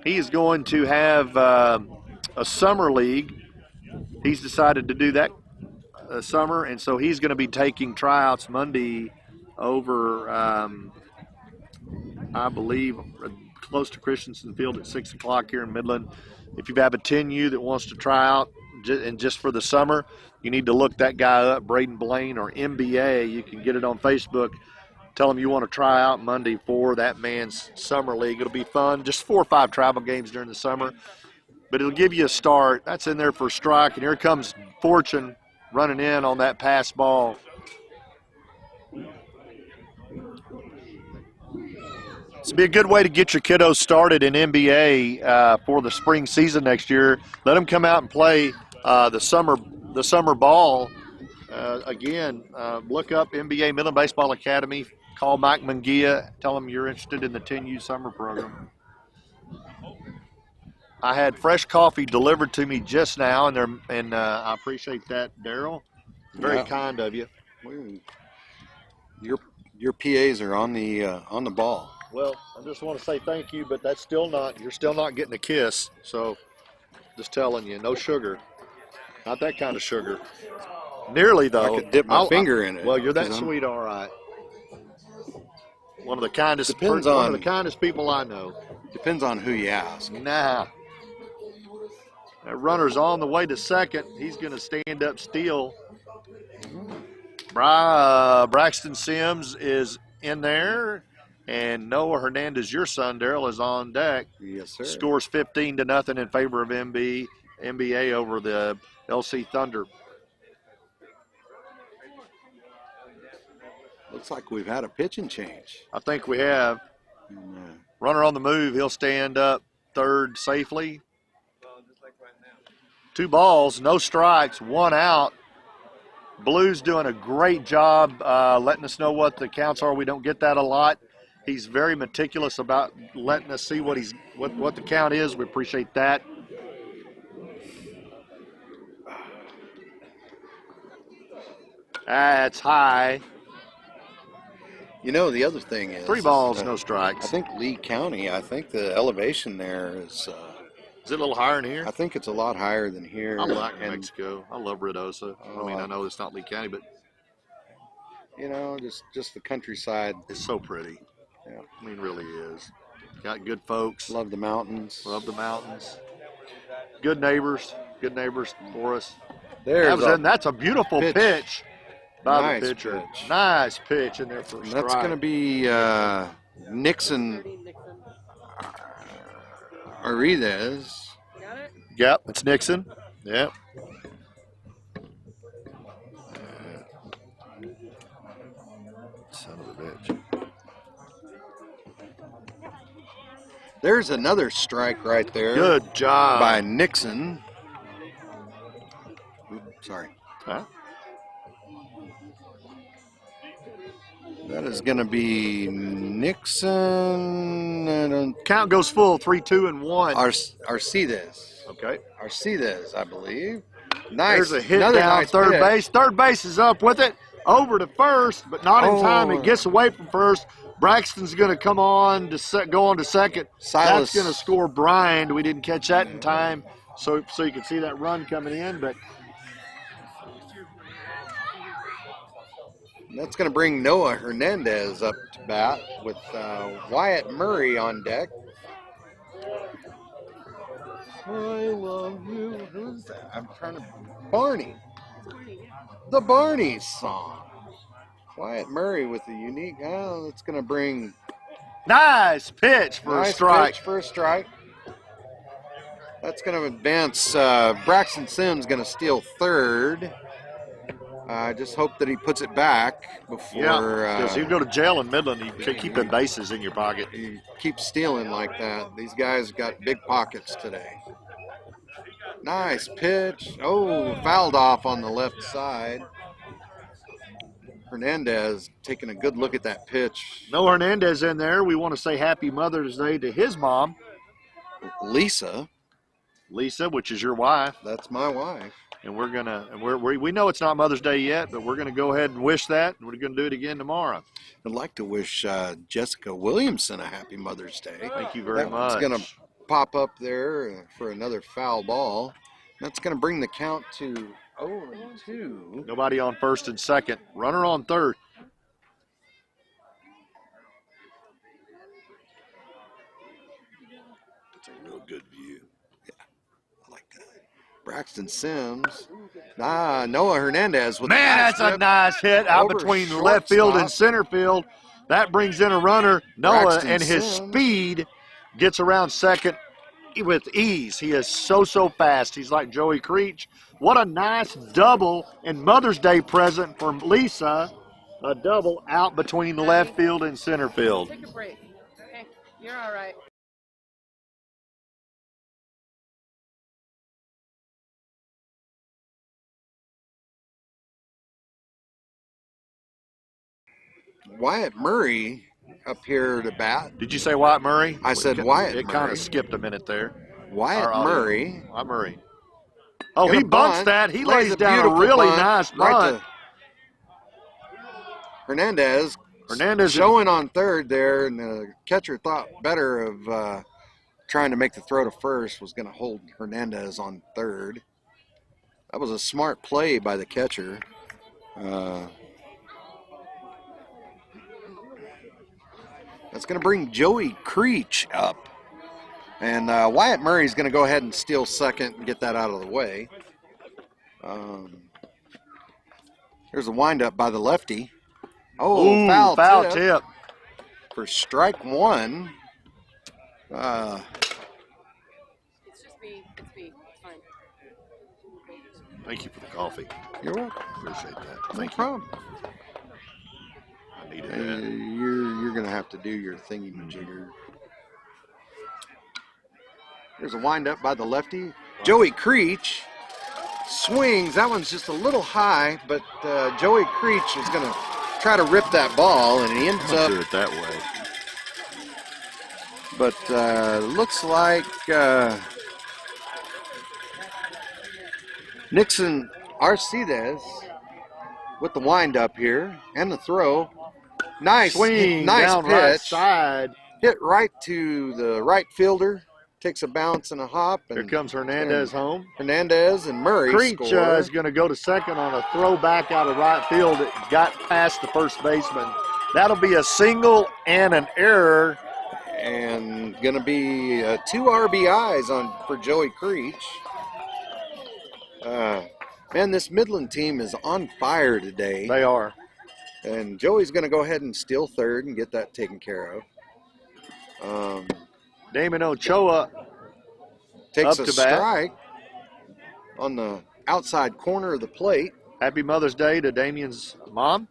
He is going to have a summer league. He's decided to do that summer, and so he's going to be taking tryouts Monday over, I believe, close to Christensen Field at 6 o'clock here in Midland. If you have a 10U that wants to try out and just for the summer, you need to look that guy up, Braden Blaine or MBA. You can get it on Facebook. Tell him you want to try out Monday for that man's summer league. It'll be fun. Just 4 or 5 travel games during the summer. But it'll give you a start. That's in there for a strike. And here comes Fortune running in on that pass ball. This will be a good way to get your kiddos started in NBA for the spring season next year. Let them come out and play the summer ball. Again, look up NBA Midland Baseball Academy. Call Mike Munguia. Tell him you're interested in the 10U summer program. I had fresh coffee delivered to me just now, and I appreciate that, Daryl. Very kind of you. Your PAs are on the ball. Well, I just want to say thank you, but you're still not getting a kiss. So, just telling you, no sugar. Not that kind of sugar. Nearly, though. I could dip my finger in it. Well, you're that sweet, all right. One of the kindest people I know. Depends on who you ask. Nah. That runner's on the way to second. He's going to stand up steal. Braxton Sims is in there. And Noah Hernandez, your son, Daryl, is on deck. Yes, sir. Scores 15-0 in favor of NBA over the LC Thunder. Looks like we've had a pitching change. I think we have. Runner on the move. He'll stand up third safely. 2 balls, no strikes, 1 out. Blue's doing a great job letting us know what the counts are. We don't get that a lot. He's very meticulous about letting us see what the count is. We appreciate that. That's high. You know, the other thing is 3 balls, no strikes. I think Lee County, I think the elevation there is. Is it a little higher in here? I think it's a lot higher than here. I like New Mexico. I love Ruidoso. I mean, I know it's not Lee County, but you know, just the countryside. It's so pretty. Yeah. I mean, really is. Got good folks. Love the mountains. Love the mountains. Good neighbors. Good neighbors for us. That's a beautiful pitch by the pitcher. Pitch. Nice pitch in there for a strike. That's going to be Nixon Arides. Got it? Yep, it's Nixon. Yep. Son of a bitch. There's another strike right there. Good job. By Nixon. Oops, sorry. Huh? That is going to be Nixon. Count goes full, 3-2-1. Arcides. Okay. Arcides, I believe. Nice. There's a hit down third base. Third base is up with it. Over to first, but not in time. It gets away from first. Braxton's going to come on to go on to second. Silas. That's going to score Brian. We didn't catch that in time, so you can see that run coming in. But that's going to bring Noah Hernandez up to bat with Wyatt Murray on deck. I love you. Who's that? I'm trying to. Barney. The Barney song. Wyatt Murray with the unique. Oh, that's going to bring. Nice pitch for a strike. Pitch for a strike. That's going to advance. Braxton Sims going to steal third. I just hope that he puts it back before. Yeah, because he'd go to jail in Midland. You can't keep the bases in your pocket. You keep stealing like that. These guys got big pockets today. Nice pitch. Oh, fouled off on the left side. Hernandez taking a good look at that pitch. No Hernandez in there. We want to say Happy Mother's Day to his mom, Lisa, which is your wife. That's my wife. And we know it's not Mother's Day yet, but we're gonna go ahead and wish that. We're gonna do it again tomorrow. I'd like to wish Jessica Williamson a Happy Mother's Day. Thank you very much. It's gonna pop up there for another foul ball. That's gonna bring the count to 0-2. Nobody on first and second. Runner on third. It's a real good view. Braxton Sims. Noah Hernandez with that's a nice hit out between left field and center field. That brings in a runner. Noah Braxton and his Sims. speed gets around second with ease. He is so fast. He's like Joey Creech. What a nice double and Mother's Day present for Lisa. A double out between left field and center field. Take a break. Okay, you're all right. Wyatt Murray up here to bat. Did you say Wyatt Murray? I said Wyatt It Murray. kind of skipped a minute there. Wyatt Murray. Wyatt Murray. Oh, Gonna he bunts bunt. that. He Lays lays down a beautiful really bunt nice right bunt. to Hernandez Hernandez showing on third there, and the catcher thought better of trying to make the throw to first, was going to hold Hernandez on third. That was a smart play by the catcher. That's going to bring Joey Creech up. And Wyatt Murray's going to go ahead and steal second and get that out of the way. There's a windup by the lefty. Ooh, foul tip. For strike one. It's just me. It's me. It's fine. Thank you for the coffee. You're welcome. Appreciate that. No Thank you. problem. I needed that. You're going to have to do your thingy-majigger. There's a windup by the lefty. Joey Creech swings. That one's just a little high, but Joey Creech is going to try to rip that ball, and he ends up. Do it that way. But looks like Nixon Arcides with the windup here and the throw. Nice swing nice down pitch. right side. Hit right to the right fielder. Takes a bounce and a hop. And Here comes Hernandez home. Hernandez and Murray Creech score. is going to go to second on a throw back out of right field. It got past the first baseman. That'll be a single and an error. And going to be 2 RBIs for Joey Creech. Man, this Midland team is on fire today. They are. And Joey's going to go ahead and steal third and get that taken care of. Damon Ochoa takes up a to bat. strike on the outside corner of the plate. Happy Mother's Day to Damien's mom.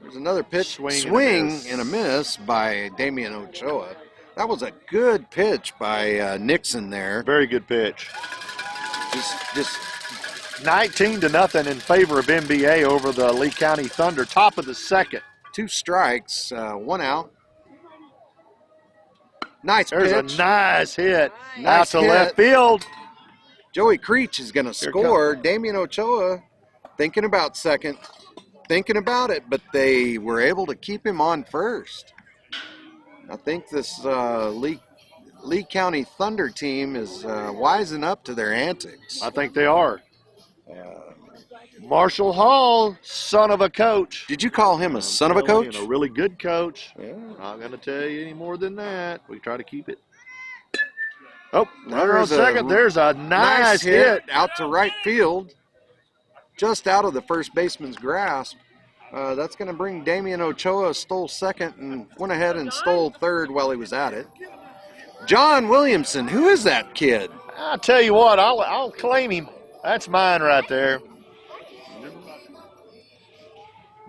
There's another pitch, swing and a miss by Damien Ochoa. That was a good pitch by Nixon there. Very good pitch. Just 19-0 in favor of MBA over the Lee County Thunder. Top of the second. 2 strikes, 1 out. Nice There's pitch. a nice hit Nice out to hit. left field. Joey Creech is going to score. Damien Ochoa thinking about second, thinking about it, but they were able to keep him on first. I think this Lee County Thunder team is wising up to their antics. I think they are. Marshall Hall, son of a coach. Did you call him a son of a coach? A really good coach. Yeah. Not going to tell you any more than that. We try to keep it. Oh, runner on There's second. There's a nice hit out to right field, just out of the first baseman's grasp. That's going to bring Damien Ochoa, stole second and went ahead and stole third while he was at it. John Williamson, who is that kid? I'll tell you what, I'll claim him. That's mine right there.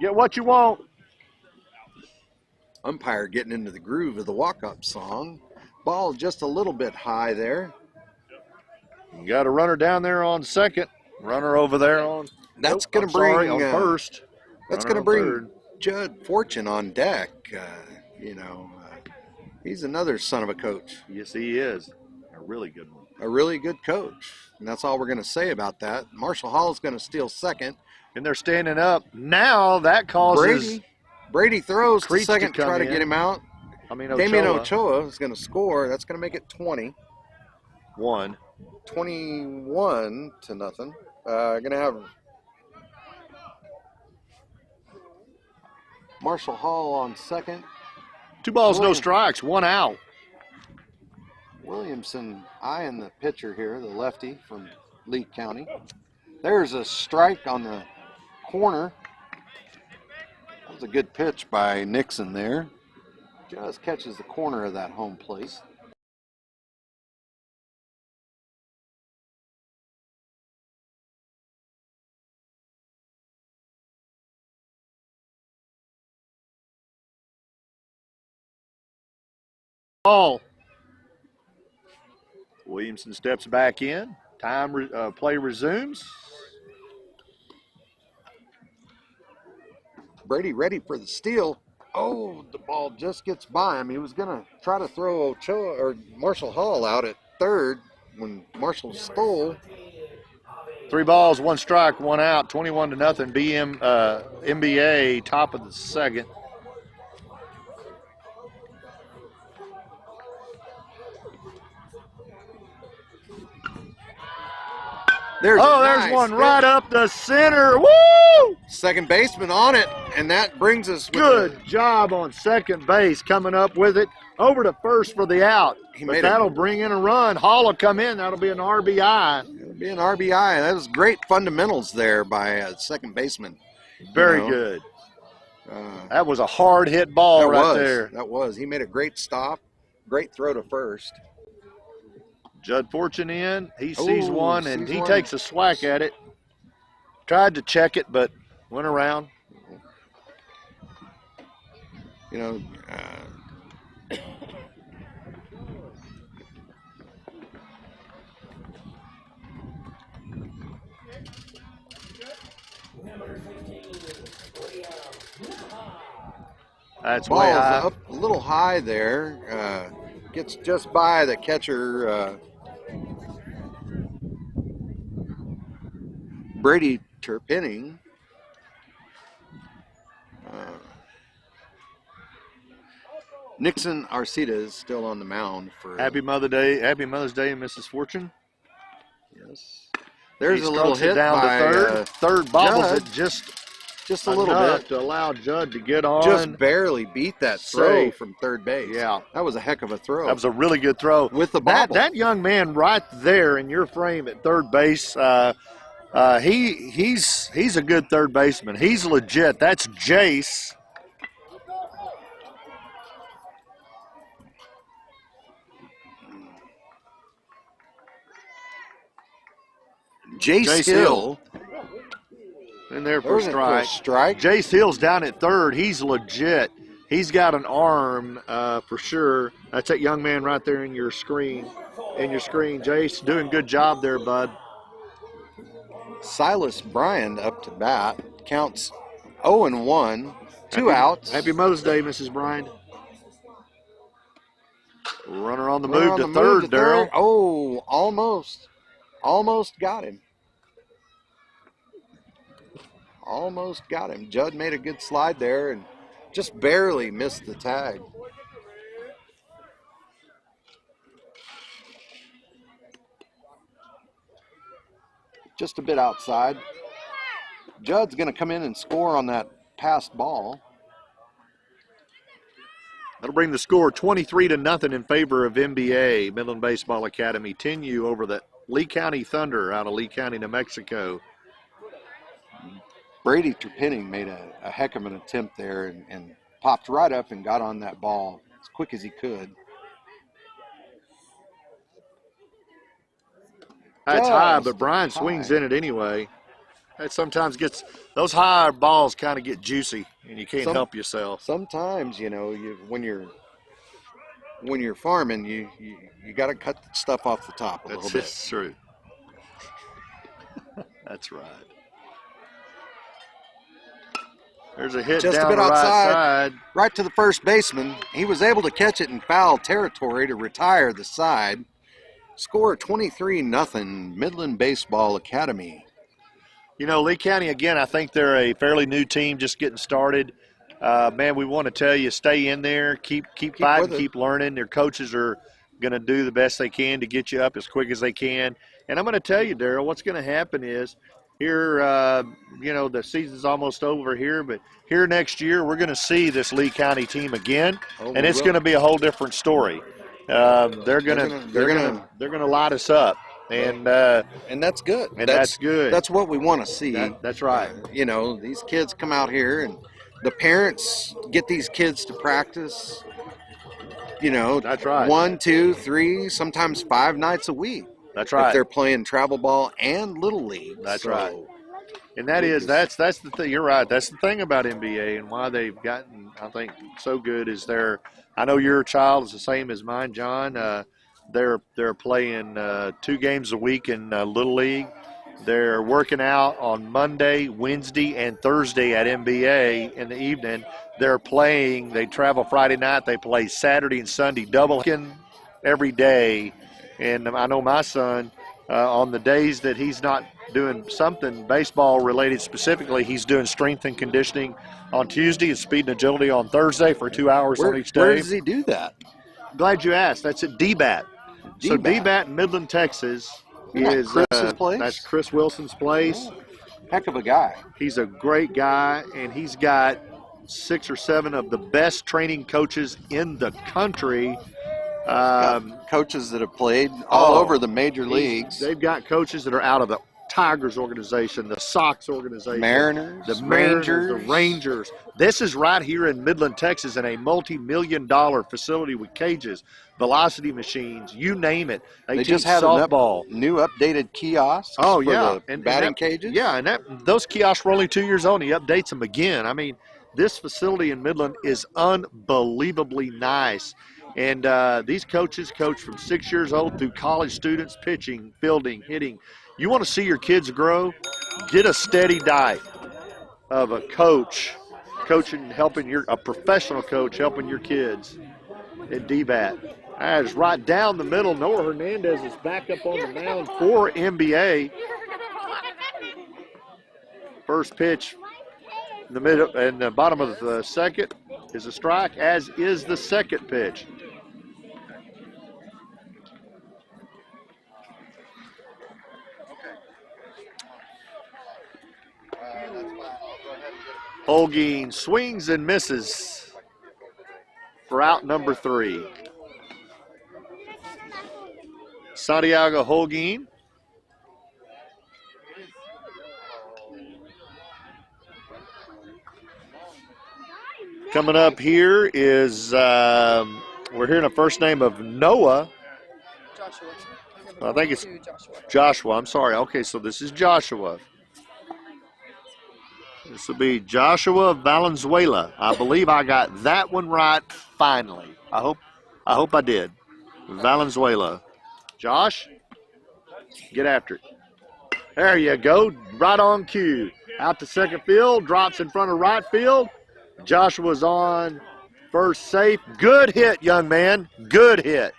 Get what you want. Umpire getting into the groove of the walk-up song. Ball just a little bit high there. You got a runner down there on second. Runner over there on. That's nope, going to bring on first. That's going to bring Judd Fortune on deck. He's another son of a coach. Yes, he is. A really good one. A really good coach. And that's all we're going to say about that. Marshall Hall is going to steal second. And they're standing up. Now that causes Brady throws to Creech second to to try to get him out. Damien Ochoa is going to score. That's going to make it 20. 21-0. Going to have Marshall Hall on second. 2 balls, no strikes, 1 out. Williamson eyeing the pitcher here, the lefty from Lee County. There's a strike on the corner. That was a good pitch by Nixon there. Just catches the corner of that home plate. Ball. Williamson steps back in. Play resumes. Brady ready for the steal. Oh, the ball just gets by him. He was going to try to throw Ochoa or Marshall Hall out at third when Marshall stole. 3 balls, 1 strike, 1 out. 21-0. MBA top of the second. There's one right up the center. Woo! Second baseman on it, and that brings us good job on second base, coming up with it over to first for the out. But that'll bring in a run. Hall will come in. That'll be an RBI. It'll be an RBI. That was great fundamentals there by second baseman. Very good. That was a hard hit ball there. That was. He made a great stop. Great throw to first. Judd Fortune in. He sees one, and he takes a swack at it. Tried to check it, but went around. That's way high. little high there. Gets just by the catcher, Brady Turpinning. Nixon Arcita is still on the mound for. Happy Mother's Day, Mrs. Fortune. Yes. There's He a little strokes it hit down by, to third. Third bobbles Judd. it just a little enough bit. to allow Judd to get on. Just barely beat that throw Safe. from third base. Yeah. That was a heck of a throw. That was a really good throw. With the bobble. That young man right there in your frame at third base, he's a good third baseman. He's legit. That's Jace. Jace Hill. In there for a For strike. a strike. Jace Hill's down at third. He's legit. He's got an arm for sure. That's that young man right there in your screen. Jace, doing a good job there, bud. Silas Bryan up to bat. Counts 0-1. Two outs. Happy Mother's Day, Mrs. Bryan. Runner on the Runner move on to the third, move to Daryl. third. Oh, almost. Almost got him. Almost got him. Judd made a good slide there and just barely missed the tag. Just a bit outside. Judd's going to come in and score on that passed ball. That'll bring the score 23-0 in favor of MBA, Midland Baseball Academy. 10U over the Lee County Thunder out of Lee County, New Mexico. Brady Turpinning made a heck of an attempt there and popped right up and got on that ball as quick as he could. That's Just high, but Brian high. swings in it anyway. That sometimes gets, those high balls kind of get juicy, and you can't help yourself. Sometimes, you know, when you're farming, you got to cut the stuff off the top a little bit. That's true. That's right. There's a hit Just a down bit the right outside. side. Right to the first baseman. He was able to catch it in foul territory to retire the side. Score 23-0, Midland Baseball Academy. You know, Lee County, again, I think they're a fairly new team just getting started. Man, we want to tell you, stay in there, keep fighting, keep learning. Their coaches are going to do the best they can to get you up as quick as they can. And I'm going to tell you, Daryl, what's going to happen is here, you know, the season's almost over here, but here next year we're going to see this Lee County team again, and it's going to be a whole different story. They're going to light us up. And that's good. And that's good. That's what we want to see. That's right. You know, these kids come out here and the parents get these kids to practice, you know, that's right. 1, 2, 3, sometimes 5 nights a week. That's right. If they're playing travel ball and little league. That's right. And that's the thing. You're right. That's the thing about NBA and why they've gotten, I think, so good is I know your child is the same as mine, John. They're playing 2 games a week in Little League. They're working out on Monday, Wednesday, and Thursday at NBA in the evening. They travel Friday night. They play Saturday and Sunday double every day. And I know my son, on the days that he's not doing something baseball related specifically, he's doing strength and conditioning on Tuesday and speed and agility on Thursday for 2 hours on each day. Where does he do that? Glad you asked. That's at DBAT. So DBAT in Midland, Texas is Chris's place? That's Chris Wilson's place. Oh, heck of a guy. He's a great guy, and he's got 6 or 7 of the best training coaches in the country. Coaches that have played all over the major leagues. They've got coaches that are out of the Tigers organization, the Sox organization, Mariners, the Rangers. This is right here in Midland, Texas, in a multi-million-dollar facility with cages, velocity machines, you name it. They just teach had softball. New updated kiosks. Oh, for yeah. the batting cages. Yeah, and those kiosks were only 2 years old, and he updates them again. I mean, this facility in Midland is unbelievably nice. And these coaches coach from 6 years old through college students, pitching, fielding, hitting. You want to see your kids grow? Get a steady diet of a coach coaching, helping a professional coach helping your kids at DBAT. That is right down the middle. Noah Hernandez is back up on the mound for NBA. First pitch in the middle and the bottom of the second is a strike, as is the second pitch. Holguin swings and misses for out number 3. Santiago Holguin. Coming up here is, we're hearing a first name of Noah. Joshua. I think it's Joshua. Joshua. I'm sorry. Okay, so this is Joshua. This will be Joshua Valenzuela. I believe I got that one right finally. I hope I did. Valenzuela. Josh, get after it. There you go. Right on cue. Out to second field. Drops in front of right field. Joshua's on first safe. Good hit, young man. Good hit.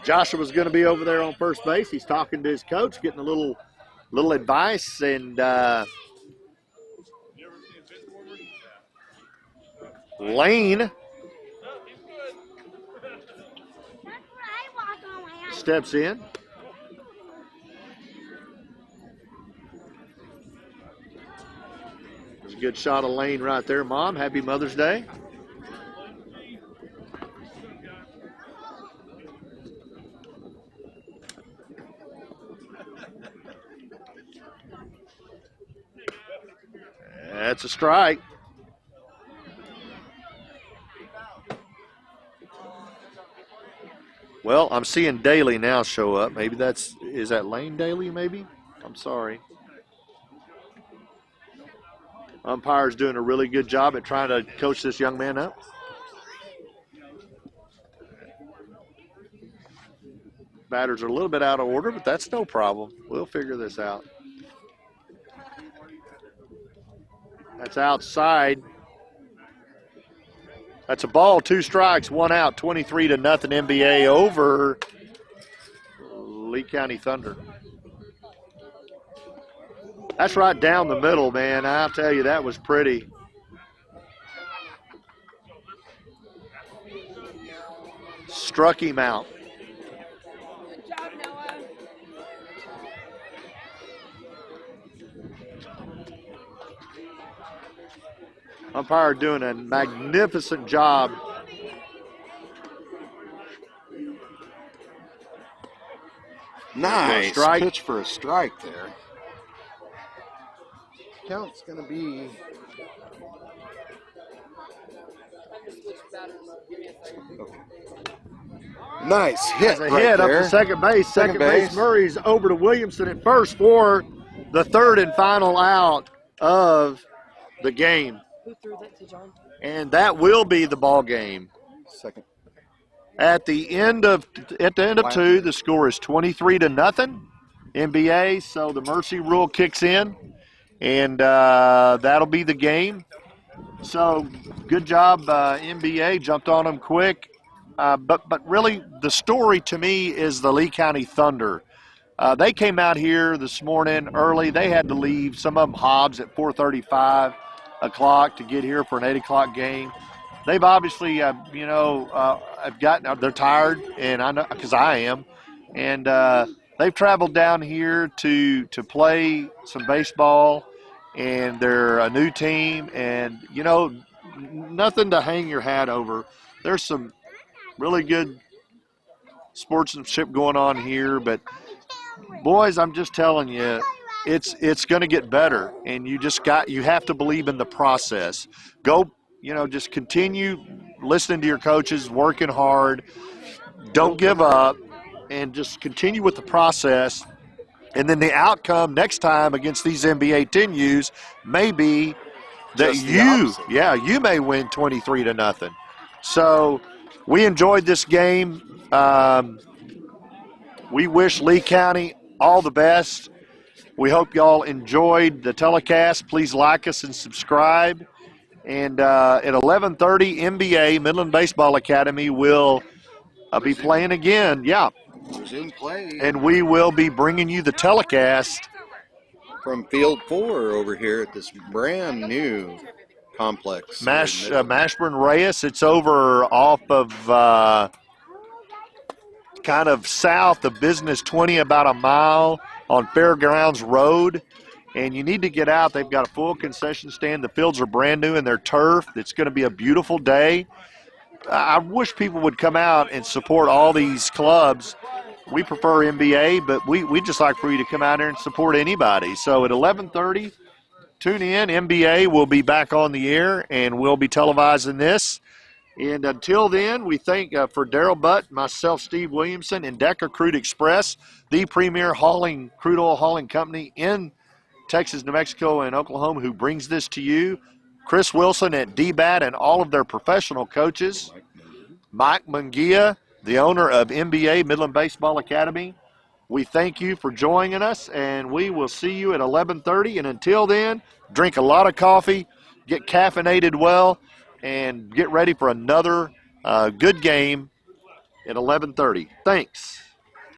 Joshua's going to be over there on first base. He's talking to his coach, getting a little advice, and Lane steps in. There's a good shot of Lane right there, Mom. Happy Mother's Day. That's a strike. Well, I'm seeing Daly now show up. Maybe is that Lane Daly maybe? I'm sorry. Umpire's doing a really good job at trying to coach this young man up. Batters are a little bit out of order, but that's no problem. We'll figure this out. That's outside. That's a ball, 2 strikes, 1 out, 23-0 NBA over Lee County Thunder. That's right down the middle, man. I'll tell you, that was pretty. Struck him out. Good job, Noah. Umpire doing a magnificent job. Nice Strike. pitch for a strike there. Count's going to be nice hit That's a right hit up there. to second base. Second base Murray's over to Williamson at first for the third and final out of the game. Who threw that to John? And that will be the ball game. Second. At the end of 2, the score is 23-0 NBA. So the mercy rule kicks in, and that'll be the game. So good job, NBA. Jumped on them quick. But really, the story to me is the Lee County Thunder. They came out here this morning early. They had to leave. Some of them Hobbs at 4:35 o'clock to get here for an 8 o'clock game. They've obviously, have gotten. They're tired, and I know because I am, and they've traveled down here to play some baseball, and they're a new team, and nothing to hang your hat over. There's some really good sportsmanship going on here, but boys, I'm just telling you, it's going to get better, and you have to believe in the process. Go. Just continue listening to your coaches, working hard. Don't give up, and just continue with the process. And then the outcome next time against these NBA 10Us may be that you may win 23-0. So we enjoyed this game. We wish Lee County all the best. We hope y'all enjoyed the telecast. Please like us and subscribe. And at 11:30, MBA, Midland Baseball Academy, will be playing again. Yeah. Resume play. And we will be bringing you the telecast from Field 4 over here at this brand new complex. Mashburn Reyes. It's over off of kind of south of Business 20, about a mile on Fairgrounds Road. And you need to get out. They've got a full concession stand. The fields are brand new and they're turf. It's going to be a beautiful day. I wish people would come out and support all these clubs. We prefer NBA, but we just like for you to come out here and support anybody. So at 11:30, tune in. NBA will be back on the air, and we'll be televising this. And until then, we thank for Daryl Butt, myself, Steve Williamson, and Decker Crude Express, the premier crude oil hauling company in Texas, New Mexico, and Oklahoma, who brings this to you. Chris Wilson at DBAT and all of their professional coaches. Mike Munguia, the owner of MBA, Midland Baseball Academy. We thank you for joining us, and we will see you at 11:30. And until then, drink a lot of coffee, get caffeinated well, and get ready for another good game at 11:30. Thanks.